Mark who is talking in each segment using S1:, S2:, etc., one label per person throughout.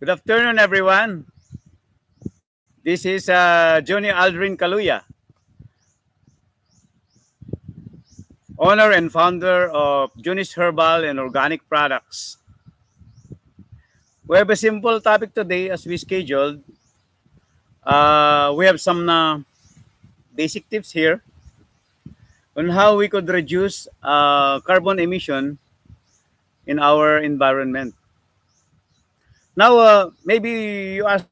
S1: Good afternoon, everyone. This is Johnny Aldrin Kaluya, owner and founder of Junis Herbal and Organic Products. We have a simple topic today as we scheduled. We have some basic tips here on how we could reduce carbon emission in our environment. Now, maybe you ask,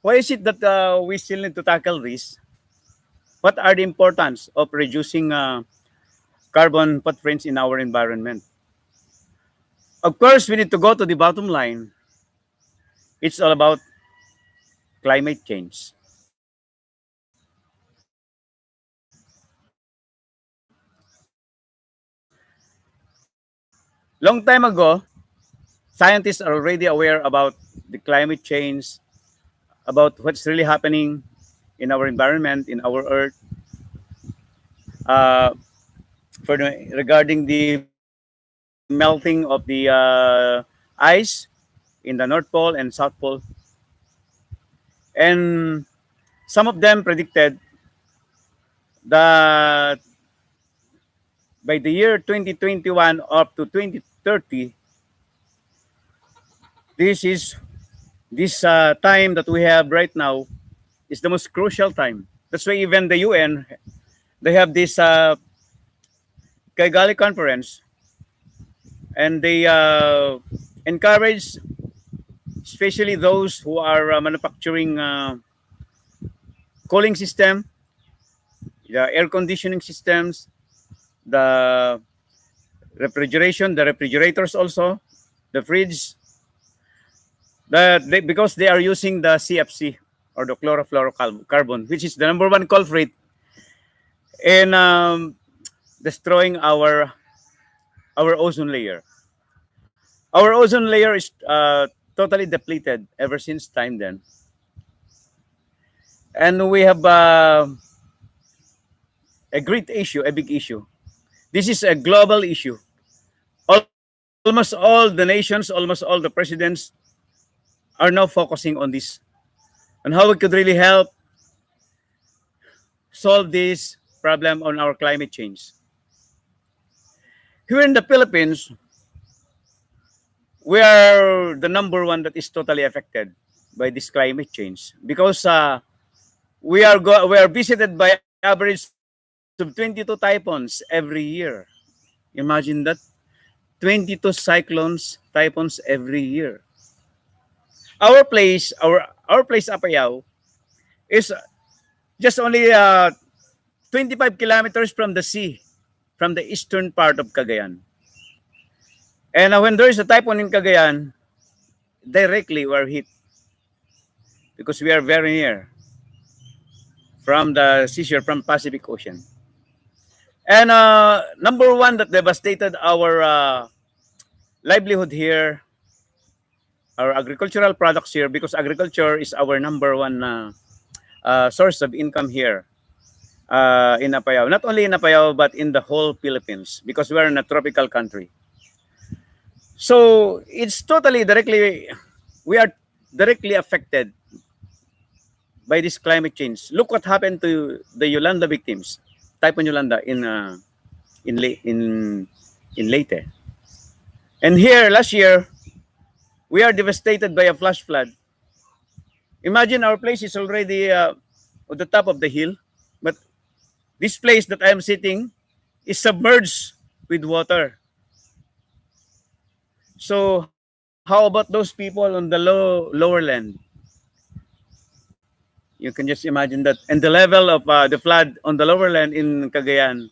S1: why is it that we still need to tackle this? What are the importance of reducing carbon footprints in our environment? Of course, we need to go to the bottom line. It's all about climate change. Long time ago, scientists are already aware about the climate change, about what's really happening in our environment, in our Earth, uh, regarding the melting of the ice in the North Pole and South Pole. And some of them predicted that by the year 2021 up to 2030, this is this time that we have right now is the most crucial time. That's why even the UN, they have this Kigali conference, and they encourage especially those who are manufacturing cooling system, the air conditioning systems, the the refrigerators also, the fridge, because they are using the CFC or the chlorofluorocarbon, which is the number one culprit in destroying our ozone layer. Our ozone layer is totally depleted ever since time then, and we have a great issue, a big issue. This is a global issue. Almost all the nations, almost all the presidents are now focusing on this, on how we could really help solve this problem on our climate change. Here in the Philippines, we are the number one that is totally affected by this climate change because we are visited by average of 22 typhoons every year. Imagine that, 22 cyclones, typhoons every year. Our place Apayao is just only 25 kilometers from the sea, from the eastern part of Cagayan. And when there is a typhoon in Cagayan, directly we're hit because we are very near from the seashore, from Pacific Ocean. And number one that devastated our livelihood here, our agricultural products here, because agriculture is our number one source of income here in Apayao. Not only in Apayao, but in the whole Philippines, because we're in a tropical country. So it's totally we are directly affected by this climate change. Look what happened to the Yolanda victims, Typhoon Yolanda in Leyte. And here last year, we are devastated by a flash flood. Imagine our place is already on the top of the hill, but this place that I am sitting is submerged with water. So how about those people on the lower land? You can just imagine that. And the level of the flood on the lower land in Cagayan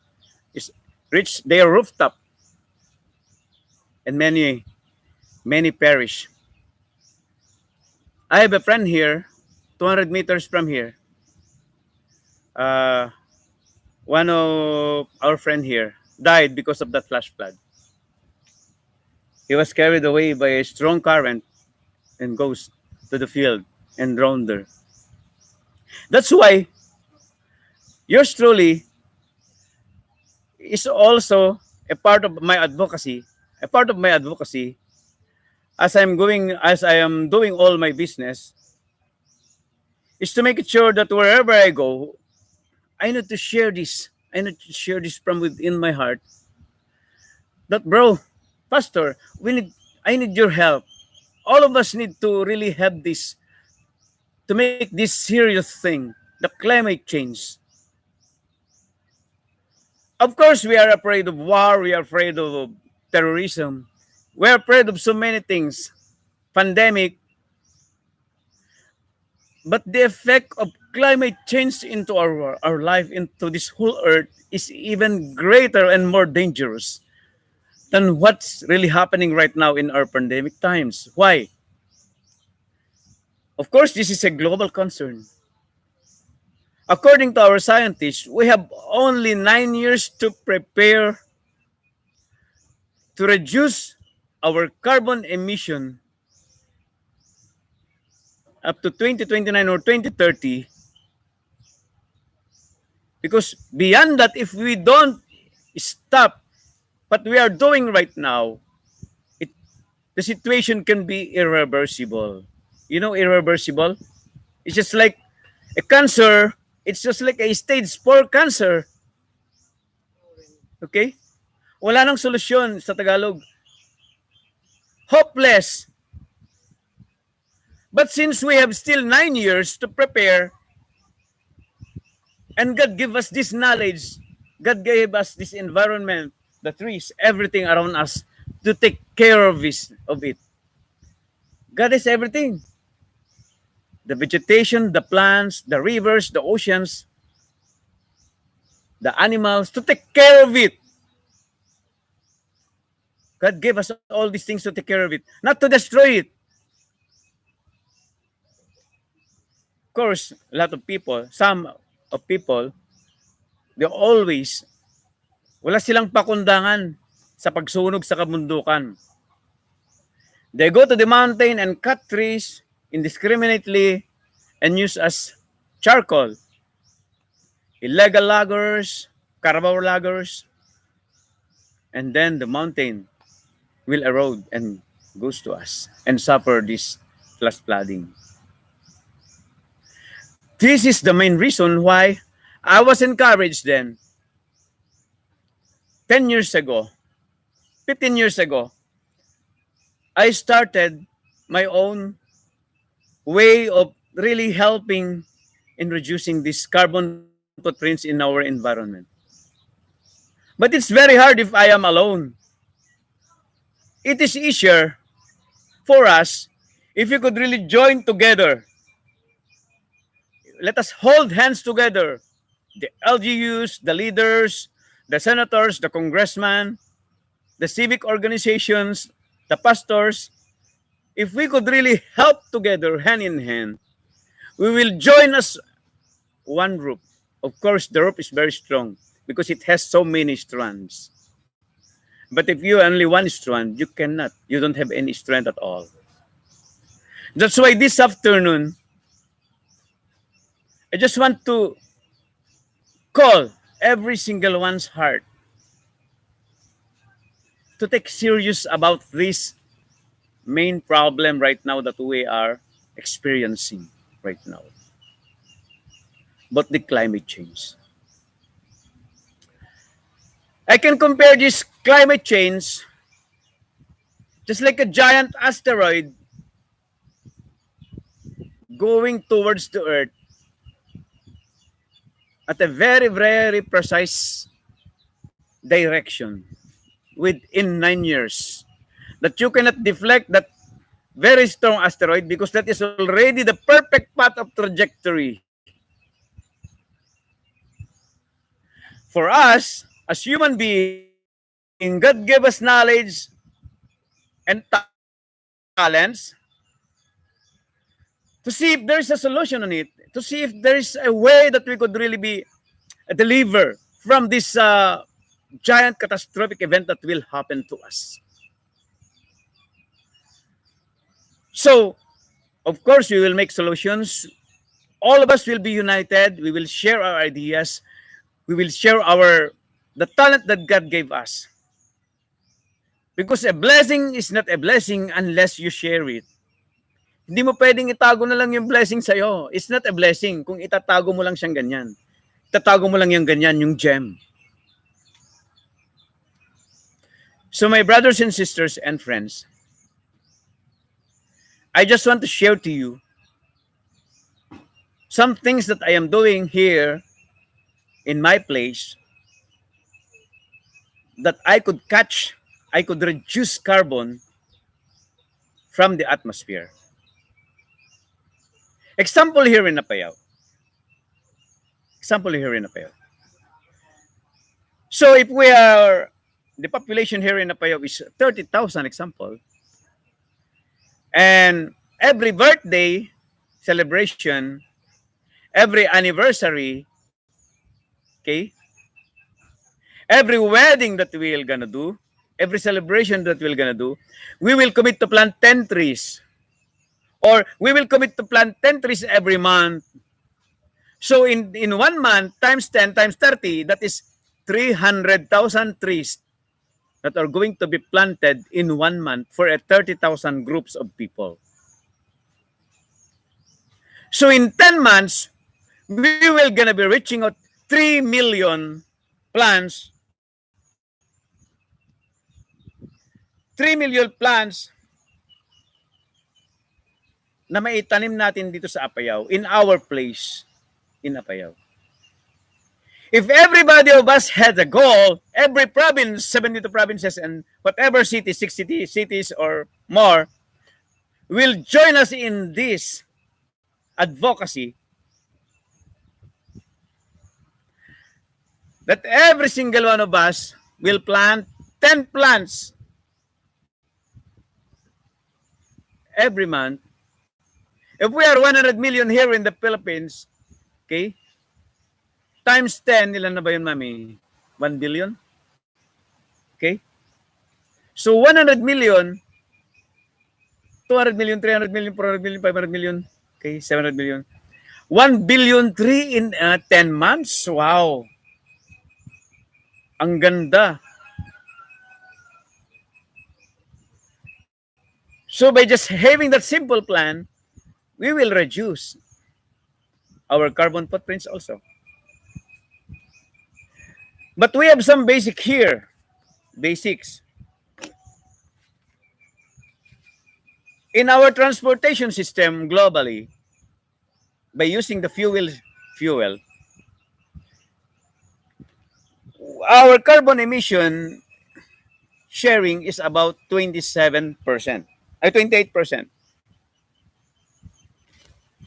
S1: is reached their rooftop, and many perish. I have a friend here, 200 meters from here. Uh, One of our friend here died because of that flash flood. He was carried away by a strong current and goes to the field and drowned there. That's why yours truly is also a part of my advocacy. A part of my advocacy as I am doing all my business, is to make it sure that wherever I go, I need to share this. I need to share this from within my heart. That bro, pastor, we need I need your help. All of us need to really have this to make this serious thing, the climate change. Of course, we are afraid of war, we are afraid of terrorism, we are afraid of so many things, pandemic, but the effect of climate change into our life, into this whole earth, is even greater and more dangerous than what's really happening right now in our pandemic times. Why? Of course, this is a global concern. According to our scientists, we have only 9 years to prepare to reduce our carbon emission up to 2029 or 2030. Because beyond that, if we don't stop what we are doing right now, it, the situation can be irreversible. You know, irreversible? It's just like a cancer. It's just like a stage 4 cancer. Okay? Wala nang solusyon sa Tagalog. Hopeless. But since we have still 9 years to prepare, and God gave us this knowledge, God gave us this environment, the trees, everything around us to take care of it. God is everything. The vegetation, the plants, the rivers, the oceans, the animals, to take care of it. God gave us all these things to take care of it, not to destroy it. Of course, a lot of people, some of people, they always, wala silang pakundangan sa pagsunog sa kabundukan. They go to the mountain and cut trees indiscriminately and use as charcoal. Illegal loggers, Carabao loggers, and then the mountain will erode and goes to us and suffer this flash flooding. This is the main reason why I was encouraged then 10 years ago, 15 years ago, I started my own way of really helping in reducing these carbon footprints in our environment. But it's very hard if I am alone. It is easier for us if we could really join together. Let us hold hands together. The LGUs, the leaders, the senators, the congressmen, the civic organizations, the pastors. If we could really help together, hand in hand, we will join as one rope. Of course, the rope is very strong because it has so many strands. But if you only one strand, you cannot. You don't have any strength at all. That's why this afternoon, I just want to call every single one's heart to take serious about this main problem right now that we are experiencing right now. But the climate change. I can compare this climate change just like a giant asteroid going towards the Earth at a very, very precise direction within 9 years. That you cannot deflect that very strong asteroid because that is already the perfect path of trajectory. For us, as human beings, God gave us knowledge and talents to see if there is a solution on it, to see if there is a way that we could really be deliver from this giant catastrophic event that will happen to us. So, of course, we will make solutions. All of us will be united. We will share our ideas. We will share the talent that God gave us. Because a blessing is not a blessing unless you share it. Hindi mo pwedeng itago na lang yung blessing sa'yo. It's not a blessing kung itatago mo lang siyang ganyan. Itatago mo lang yung ganyan, yung gem. So my brothers and sisters and friends, I just want to share to you some things that I am doing here in my place that I could reduce carbon from the atmosphere. Example here in Apayao. So if the population here in Apayao is 30,000 example, and every birthday celebration, every anniversary, okay, every wedding that we're gonna do, every celebration that we're gonna do, we will commit to plant 10 trees. Or we will commit to plant 10 trees every month. So in 1 month, times 10, times 30, that is 300,000 trees that are going to be planted in 1 month for a 30,000 groups of people. So in 10 months, we will gonna be reaching out 3 million plants. 3 million plants na maitanim natin dito sa Apayao, in our place in Apayao. If everybody of us had a goal, every province, 72 provinces and whatever cities, 60 cities or more, will join us in this advocacy, that every single one of us will plant 10 plants every month. If we are 100 million here in the Philippines, okay, times 10, ilan na ba yun, mami? 1 billion? Okay? So 100 million, 200 million, 300 million, 400 million, 500 million, okay, 700 million. 1 billion tree in 10 months? Wow! Ang ganda. So by just having that simple plan, we will reduce our carbon footprints also. But we have some basics. In our transportation system globally, by using the fuel, our carbon emission sharing is about 27%, 28%.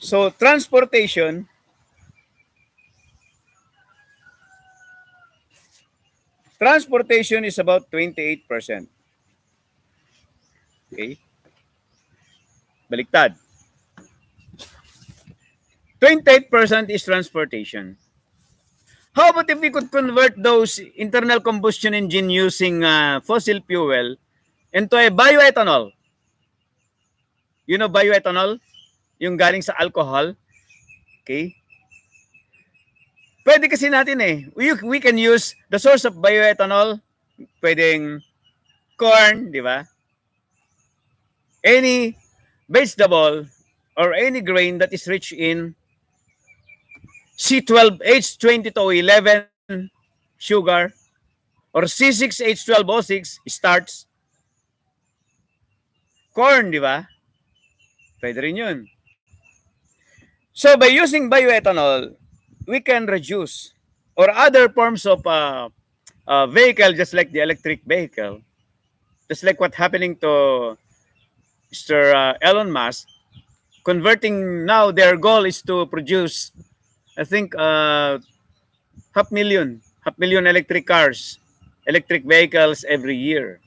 S1: So transportation is about 28%. Okay? Baliktad. 28% is transportation. How about if we could convert those internal combustion engine using fossil fuel into a bioethanol? You know bioethanol? Yung galing sa alcohol. Okay? Pwede kasi natin we can use the source of bioethanol. Pwedeng corn, di ba? Any vegetable or any grain that is rich in C12, H22O11 sugar or C6H12O6 starch. Corn, di ba? Pwede rin yun. So by using bioethanol, we can reduce or other forms of vehicle, just like the electric vehicle, just like what happening to Mr. Elon Musk, converting now their goal is to produce, I think, half million electric cars, electric vehicles every year,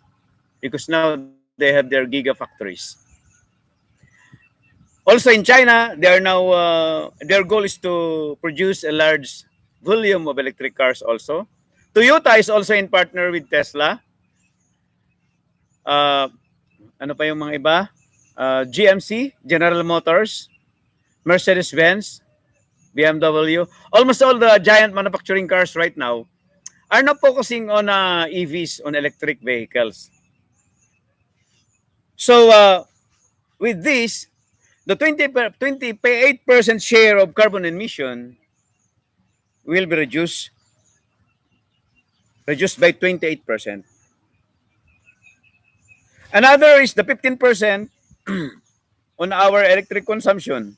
S1: because now they have their gigafactories. Also in China, they are now their goal is to produce a large volume of electric cars also. Toyota is also in partner with Tesla. Ano pa yung mga iba? GMC, General Motors, Mercedes-Benz, BMW. Almost all the giant manufacturing cars right now are not focusing on EVs, on electric vehicles. So with this, the 28% share of carbon emission will be reduced by 28%. Another is the 15% on our electric consumption,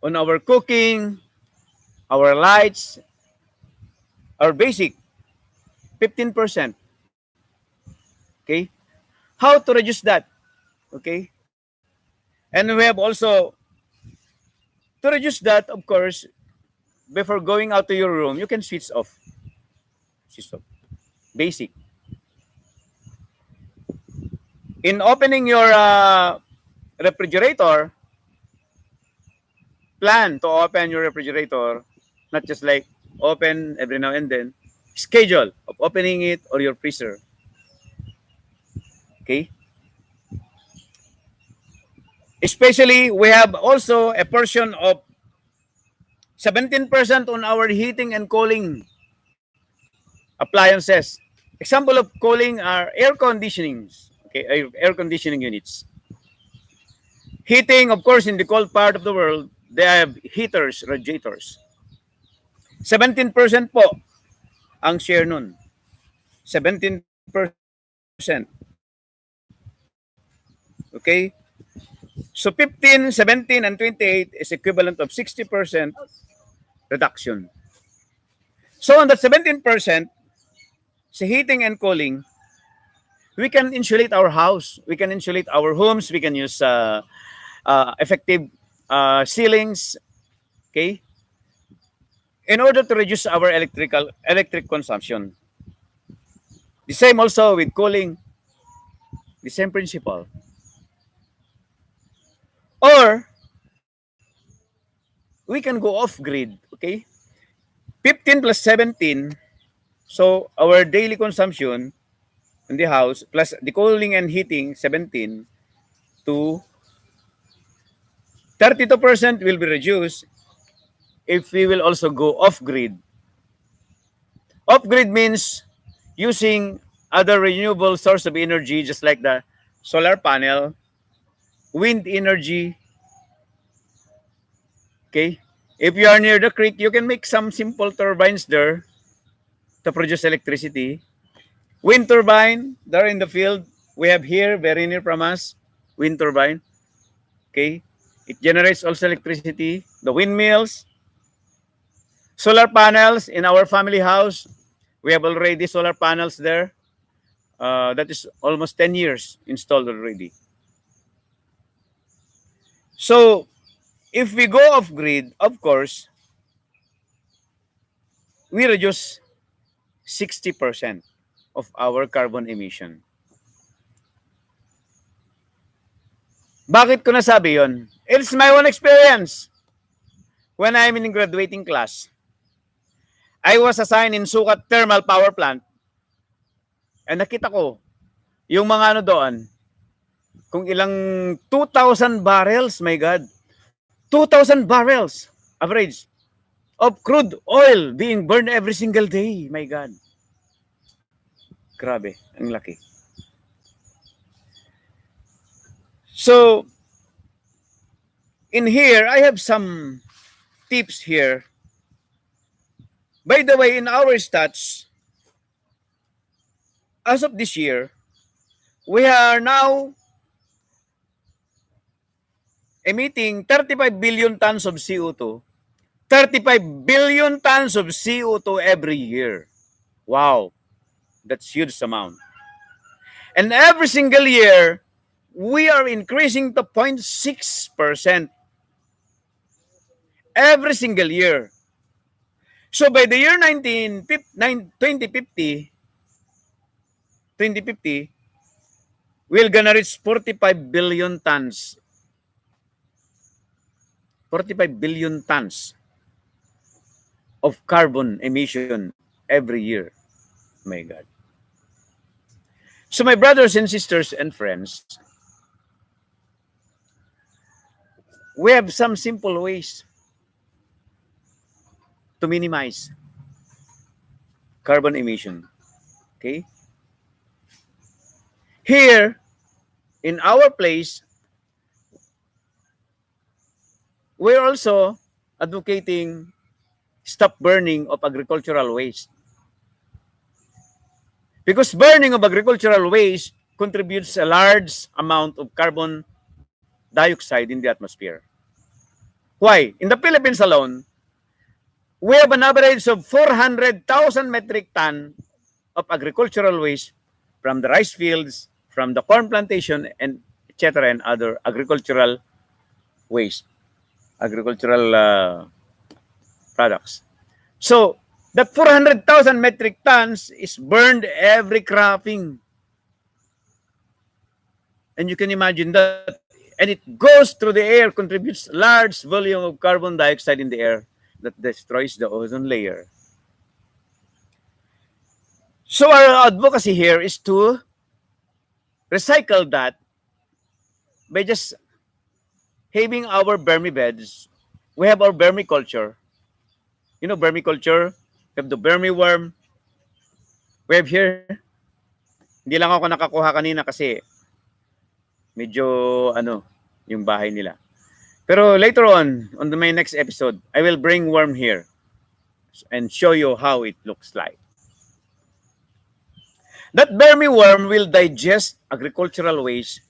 S1: on our cooking, our lights, our basic 15%. Okay? How to reduce that? Okay? And we have also to reduce that, of course, before going out to your room, you can switch off. Switch off. Basic. In opening your refrigerator, plan to open your refrigerator, not just like open every now and then. Schedule of opening it or your freezer. Okay? Especially, we have also a portion of 17% on our heating and cooling appliances. Example of cooling are air conditionings, okay, air conditioning units. Heating, of course, in the cold part of the world, they have heaters, radiators. 17% po ang share nun. 17%. Okay? So 15, 17, and 28 is equivalent of 60% reduction. So on that 17%, sa heating and cooling, we can insulate our house. We can insulate our homes. We can use effective ceilings. Okay? In order to reduce our electric consumption. The same also with cooling. The same principle. Or we can go off grid. Okay? 15 plus 17. So our daily consumption in the house plus the cooling and heating 17 to 32% will be reduced if we will also go off grid. Off grid means using other renewable source of energy just like the solar panel, wind energy. Okay? If you are near the creek, you can make some simple turbines there to produce electricity. Wind turbine, there in the field, we have here, very near from us, wind turbine. Okay? It generates also electricity. The windmills, solar panels in our family house, we have already solar panels there. That is almost 10 years installed already. So, if we go off grid, of course, we reduce 60% of our carbon emission. Bakit ko nasabi yon? It's my own experience. When I'm in graduating class, I was assigned in Sukat Thermal Power Plant. And nakita ko, yung mga ano doon, kung ilang 2,000 barrels, my God. 2,000 barrels, average, of crude oil being burned every single day, my God. Grabe, ang laki. So, in here, I have some tips here. By the way, in our stats, as of this year, we are now emitting 35 billion tons of CO2. 35 billion tons of CO2 every year. Wow, that's huge amount. And every single year, we are increasing to 0.6%. Every single year. So by the year 2050, we're gonna reach 45 billion tons. 45 billion tons of carbon emission every year. My God. So my brothers and sisters and friends, we have some simple ways to minimize carbon emission. Okay? Here, in our place, we're also advocating stop burning of agricultural waste. Because burning of agricultural waste contributes a large amount of carbon dioxide in the atmosphere. Why? In the Philippines alone, we have an average of 400,000 metric ton of agricultural waste from the rice fields, from the corn plantation, and etc. and other agricultural waste, agricultural products. So that 400,000 metric tons is burned every cropping. And you can imagine that, and it goes through the air, contributes large volume of carbon dioxide in the air that destroys the ozone layer. So our advocacy here is to recycle that by just having our vermibeds. We have our vermiculture. You know vermiculture? We have the vermiworm. We have here. Hindi lang ako nakakuha kanina kasi medyo yung bahay nila. Pero later on my next episode, I will bring worm here and show you how it looks like. That vermiworm will digest agricultural waste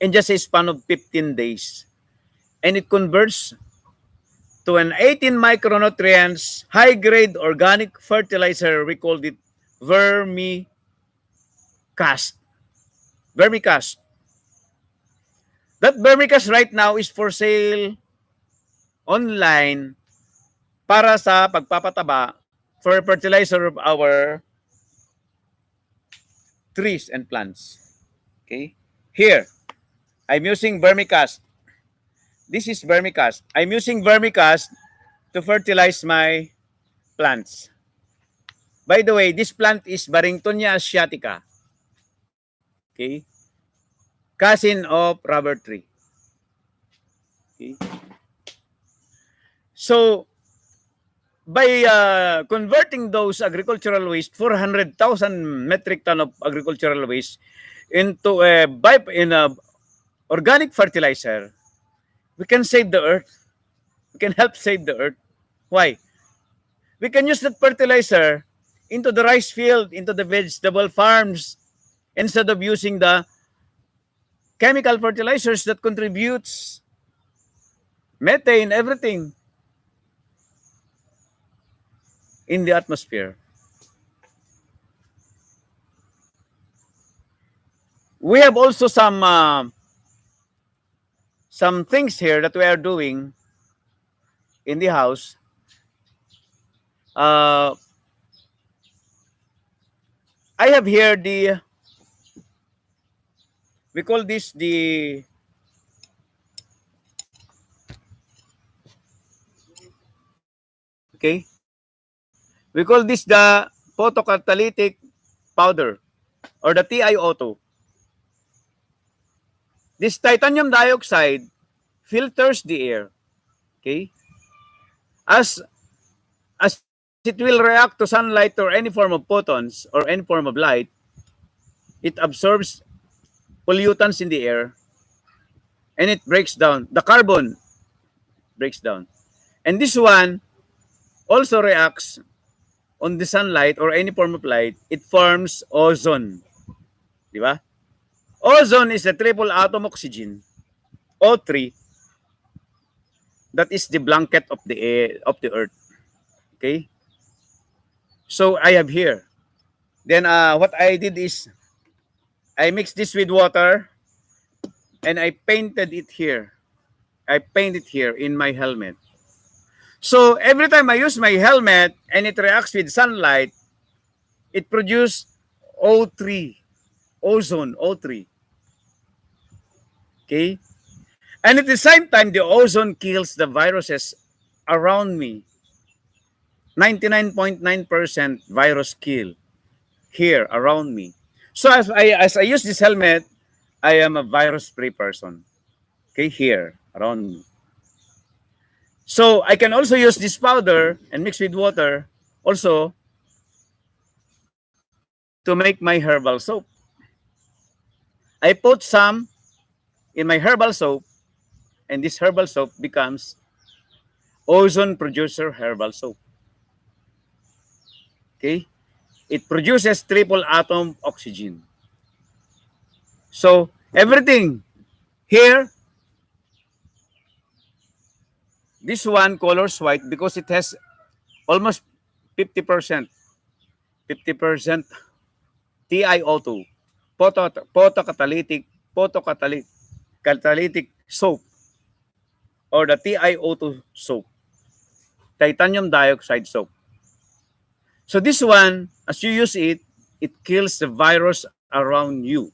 S1: in just a span of 15 days. And it converts to an 18 micronutrients high-grade organic fertilizer. We called it vermicast. Vermicast. That vermicast right now is for sale online para sa pagpapataba for fertilizer of our trees and plants. Okay? Here, I'm using vermicast. This is vermicast. I'm using vermicast to fertilize my plants. By the way, this plant is Barringtonia asiatica. Okay? Cousin of rubber tree. Okay? So, by converting those agricultural waste, 400,000 metric ton of agricultural waste into a organic fertilizer, we can save the earth. We can help save the earth. Why? We can use that fertilizer into the rice field, into the vegetable farms, instead of using the chemical fertilizers that contributes methane, everything in the atmosphere. We have also some things here that we are doing in the house. I have here we call this okay, we call this the photocatalytic powder or the TiO2. This titanium dioxide filters the air. Okay? As it will react to sunlight or any form of photons or any form of light, it absorbs pollutants in the air and it breaks down. The carbon breaks down. And this one also reacts on the sunlight or any form of light. It forms ozone. Di ba? Ozone is a triple atom oxygen, O3, that is the blanket of the air, of the earth. Okay? So I have here. Then what I did is I mixed this with water and I painted it here. I painted here in my helmet. So every time I use my helmet and it reacts with sunlight, it produces O3, ozone, O3. Okay? And at the same time, the ozone kills the viruses around me. 99.9% virus kill here around me. So as I use this helmet, I am a virus-free person. Okay, here around me. So I can also use this powder and mix with water also to make my herbal soap. I put some in my herbal soap, and this herbal soap becomes ozone producer herbal soap. Okay? It produces triple atom oxygen. So, everything here, this one colors white because it has almost 50%, 50% TiO2, photocatalytic, catalytic soap, or the TiO2 soap, titanium dioxide soap. So this one, as you use it, it kills the virus around you.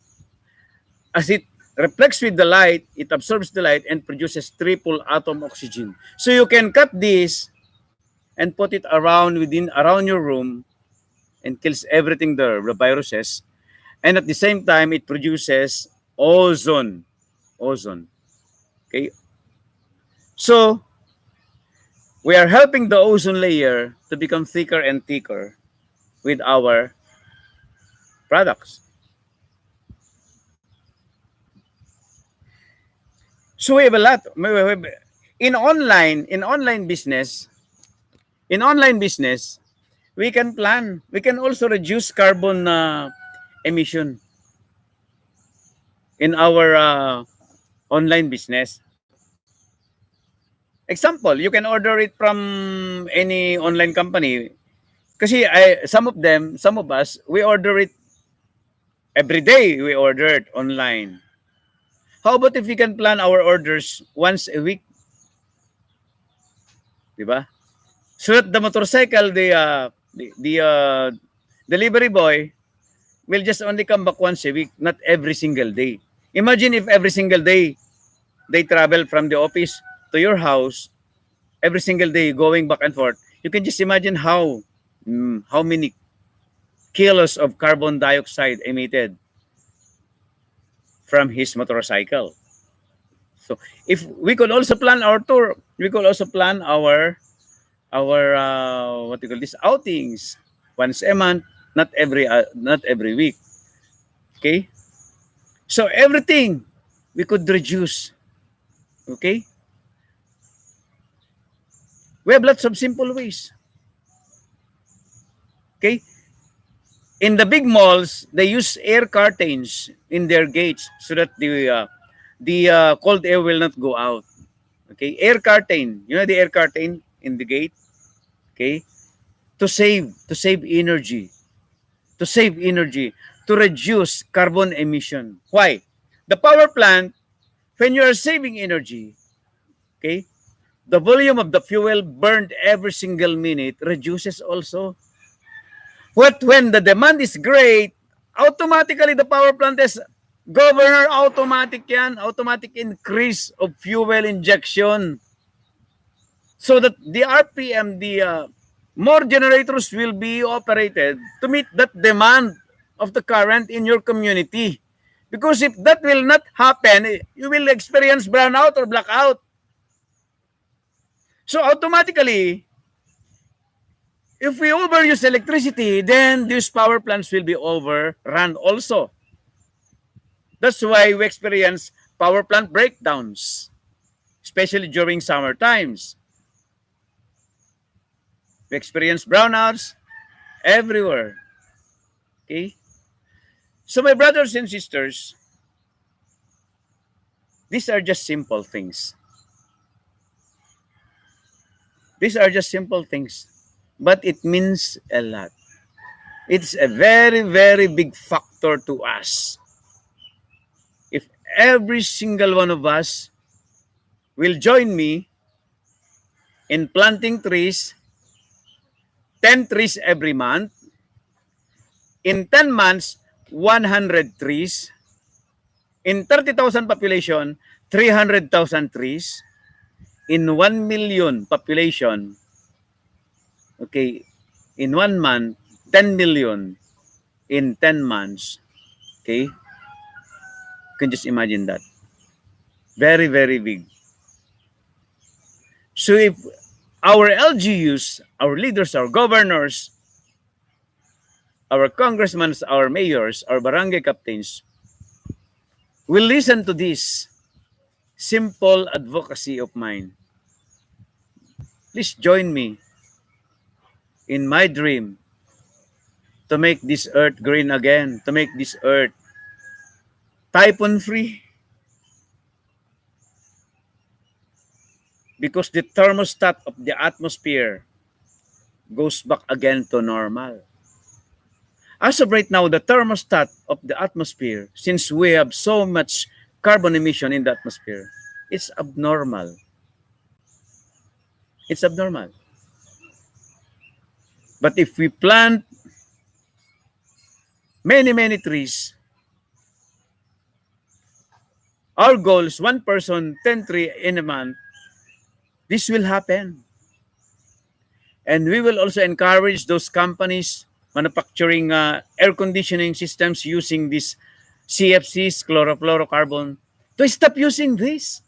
S1: As it reflects with the light, it absorbs the light and produces triple atom oxygen. So you can cut this and put it around your room and kills everything there, the viruses. And at the same time, it produces ozone. Ozone. Okay. So we are helping the ozone layer to become thicker and thicker with our products. So we have a lot. In online business, we can plan. We can also reduce carbon emission in our online business. Example, you can order it from any online company. Kasi some of us, we order it every day. We order it online. How about if we can plan our orders once a week? Diba? So that the motorcycle, the delivery boy will just only come back once a week, not every single day. Imagine if every single day they travel from the office to your house, every single day going back and forth. You can just imagine how many kilos of carbon dioxide emitted from his motorcycle. So if we could also plan our tour, we could also plan our what do you call this, outings once a month, not every week. Okay, so everything we could reduce. Okay, we have lots of simple ways. Okay, in the big malls, they use air curtains in their gates so that the cold air will not go out. Okay, air curtain. You know the air curtain in the gate. Okay, to save energy, to reduce carbon emission. Why? The power plant, when you are saving energy, okay, the volume of the fuel burned every single minute reduces also. What when the demand is great, automatically the power plant is governor automatic yan, automatic increase of fuel injection. So that the RPM, the more generators will be operated to meet that demand of the current in your community. Because if that will not happen, you will experience brownout or blackout. So automatically, if we overuse electricity, then these power plants will be overrun also. That's why we experience power plant breakdowns, especially during summer times. We experience brownouts everywhere. Okay? So my brothers and sisters, these are just simple things. These are just simple things, but it means a lot. It's a very, very big factor to us. If every single one of us will join me in planting trees, 10 trees every month, in 10 months, 100 trees, in 30,000 population, 300,000 trees, in 1 million population, okay, in 1 month, 10 million in 10 months, okay? You can just imagine that. Very, very big. So if our LGUs, our leaders, our governors, our congressmen, our mayors, our barangay captains will listen to this simple advocacy of mine. Please join me in my dream to make this earth green again, to make this earth typhoon-free. Because the thermostat of the atmosphere goes back again to normal. As of right now, the thermostat of the atmosphere, since we have so much carbon emission in the atmosphere, it's abnormal. It's abnormal. But if we plant many, many trees, our goal is one person, 10 trees in a month, this will happen. And we will also encourage those companies manufacturing air conditioning systems using these CFCs, chlorofluorocarbon, to stop using this.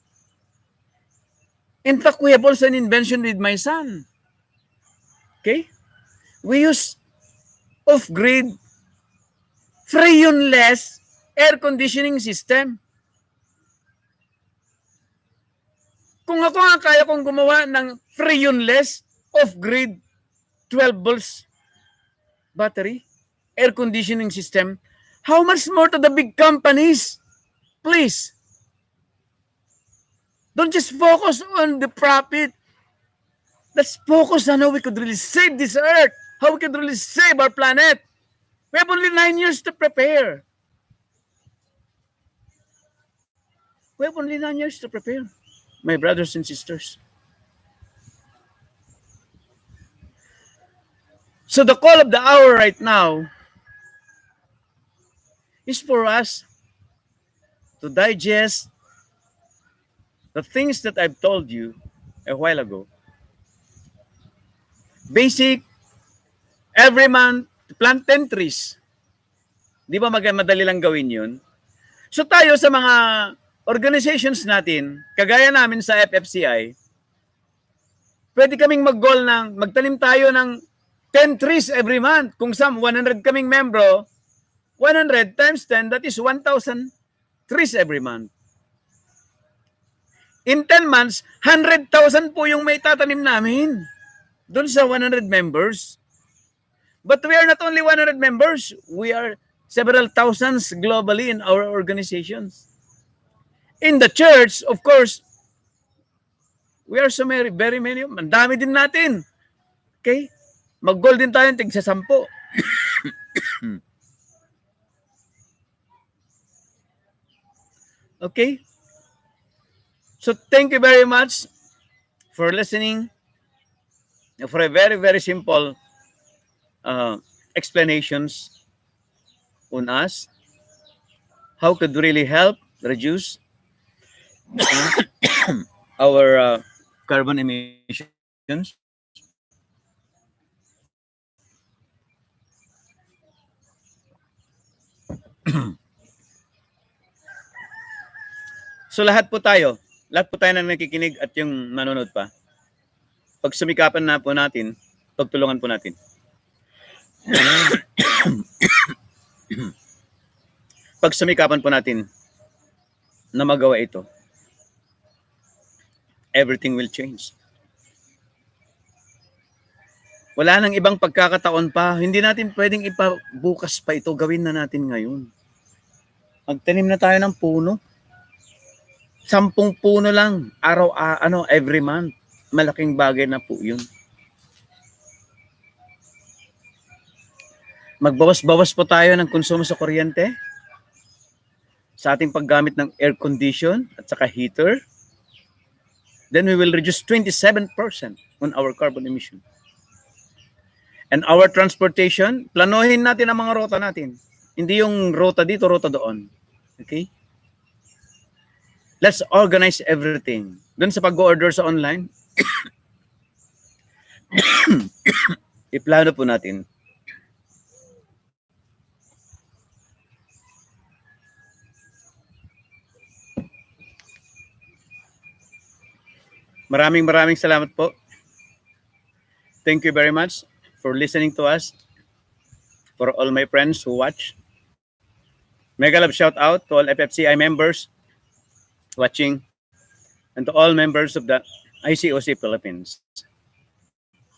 S1: In fact, we have also an invention with my son. Okay? We use off-grid, freon-less air conditioning system. Kung ako nga kaya kong gumawa ng freon-less, off-grid, 12 volts battery, air conditioning system, how much more to the big companies? Please. Don't just focus on the profit. Let's focus on how we could really save this earth, how we could really save our planet. We have only 9 years to prepare. We have only 9 years to prepare, my brothers and sisters. So the call of the hour right now is for us to digest the things that I've told you a while ago. Basic, every month, plant 10 trees. Di ba madali lang gawin yun? So tayo sa mga organizations natin, kagaya namin sa FFCI, pwede kaming mag-goal ng, magtanim tayo ng 10 trees every month. Kung 100 kaming membro, 100 times 10, that is 1,000 trees every month. In 10 months, 100,000 po yung may tatanim namin doon sa 100 members. But we are not only 100 members, we are several thousands globally in our organizations. In the church, of course, we are so many, very many. Ang dami din natin. Okay? Mag-goal din tayo tig sa 10. Okay? So thank you very much for listening, for a very, very simple explanations on us. How could really help reduce our carbon emissions. So lahat po tayo nang nakikinig at yung nanonood pa, pagsumikapan na po natin, pagtulungan po natin. Pagsumikapan po natin na magawa ito, everything will change. Wala nang ibang pagkakataon pa. Hindi natin pwedeng ipabukas pa ito. Gawin na natin ngayon. Magtanim na tayo ng puno. 10 puno lang every month. Malaking bagay na po 'yun. Magbawas-bawas po tayo ng konsumo sa kuryente, sa ating paggamit ng air condition at saka heater. Then we will reduce 27% on our carbon emission. And our transportation, planuhin natin ang mga rota natin. Hindi yung rota dito, rota doon. Okay? Let's organize everything. Doon sa pag-order sa online, iplano po natin. Maraming salamat po. Thank you very much for listening to us. For all my friends who watch. Mega love shout out to all FFCI members watching and to all members of the ICOC Philippines.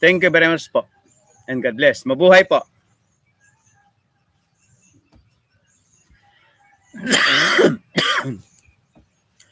S1: Thank you very much po. And God bless. Mabuhay po.